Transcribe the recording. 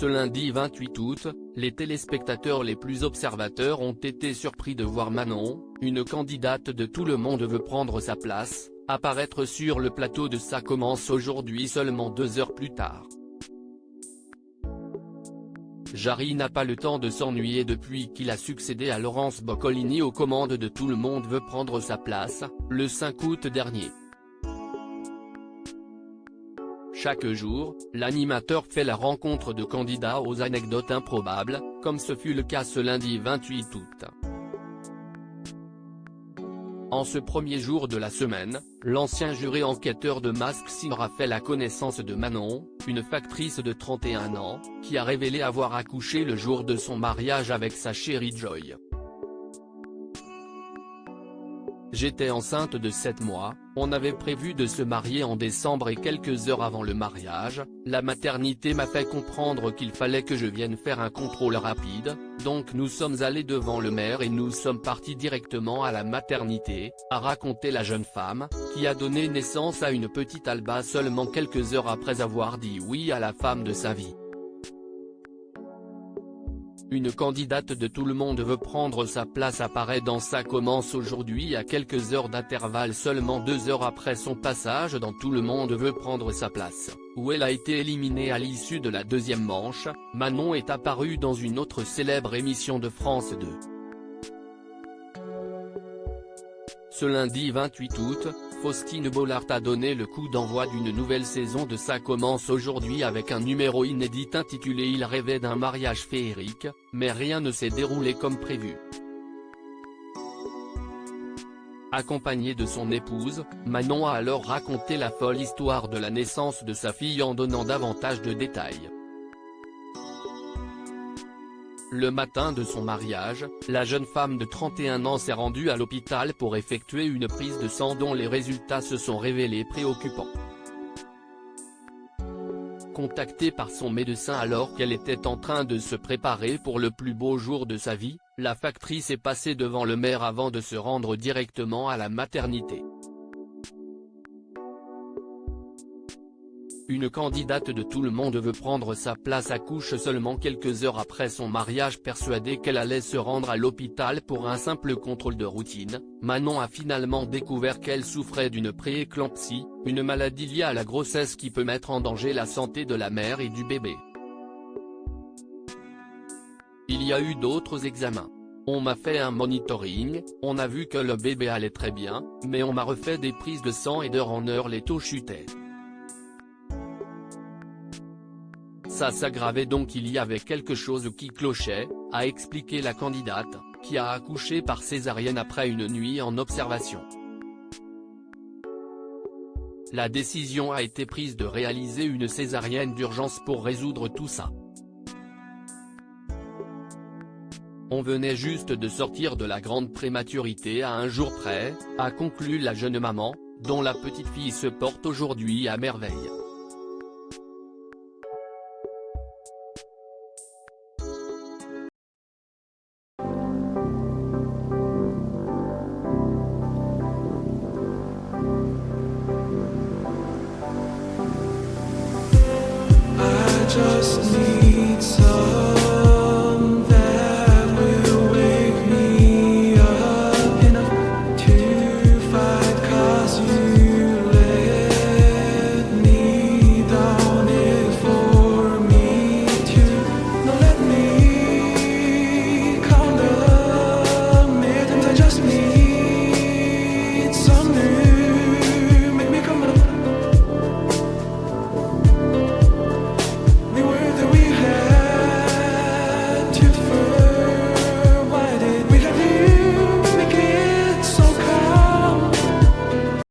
Ce lundi 28 août, les téléspectateurs les plus observateurs ont été surpris de voir Manon, une candidate de Tout le monde veut prendre sa place, apparaître sur le plateau de Ça commence aujourd'hui seulement 2 heures plus tard. Jarry n'a pas le temps de s'ennuyer depuis qu'il a succédé à Laurence Boccolini aux commandes de Tout le monde veut prendre sa place, le 5 août dernier. Chaque jour, l'animateur fait la rencontre de candidats aux anecdotes improbables, comme ce fut le cas ce lundi 28 août. En ce premier jour de la semaine, l'ancien juré enquêteur de Masked Singer a fait la connaissance de Manon, une factrice de 31 ans, qui a révélé avoir accouché le jour de son mariage avec sa chérie Joy. J'étais enceinte de 7 mois, on avait prévu de se marier en décembre et quelques heures avant le mariage, la maternité m'a fait comprendre qu'il fallait que je vienne faire un contrôle rapide, donc nous sommes allés devant le maire et nous sommes partis directement à la maternité, a raconté la jeune femme, qui a donné naissance à une petite Alba seulement quelques heures après avoir dit oui à la femme de sa vie. Une candidate de Tout le monde veut prendre sa place apparaît dans Ça commence aujourd'hui à quelques heures d'intervalle seulement 2 heures après son passage dans Tout le monde veut prendre sa place, où elle a été éliminée à l'issue de la deuxième manche. Manon est apparue dans une autre célèbre émission de France 2. Ce lundi 28 août, Faustine Bollard a donné le coup d'envoi d'une nouvelle saison de Ça commence aujourd'hui avec un numéro inédit intitulé Il rêvait d'un mariage féerique, mais rien ne s'est déroulé comme prévu. Accompagnée de son épouse, Manon a alors raconté la folle histoire de la naissance de sa fille en donnant davantage de détails. Le matin de son mariage, la jeune femme de 31 ans s'est rendue à l'hôpital pour effectuer une prise de sang dont les résultats se sont révélés préoccupants. Contactée par son médecin alors qu'elle était en train de se préparer pour le plus beau jour de sa vie, la factrice est passée devant le maire avant de se rendre directement à la maternité. Une candidate de Tout le monde veut prendre sa place accouche seulement quelques heures après son mariage persuadée qu'elle allait se rendre à l'hôpital pour un simple contrôle de routine. Manon a finalement découvert qu'elle souffrait d'une prééclampsie, une maladie liée à la grossesse qui peut mettre en danger la santé de la mère et du bébé. Il y a eu d'autres examens. On m'a fait un monitoring, on a vu que le bébé allait très bien, mais on m'a refait des prises de sang et d'heure en heure les taux chutaient. Ça s'aggravait donc il y avait quelque chose qui clochait, a expliqué la candidate, qui a accouché par césarienne après une nuit en observation. La décision a été prise de réaliser une césarienne d'urgence pour résoudre tout ça. On venait juste de sortir de la grande prématurité à un jour près, a conclu la jeune maman, dont la petite fille se porte aujourd'hui à merveille. Just need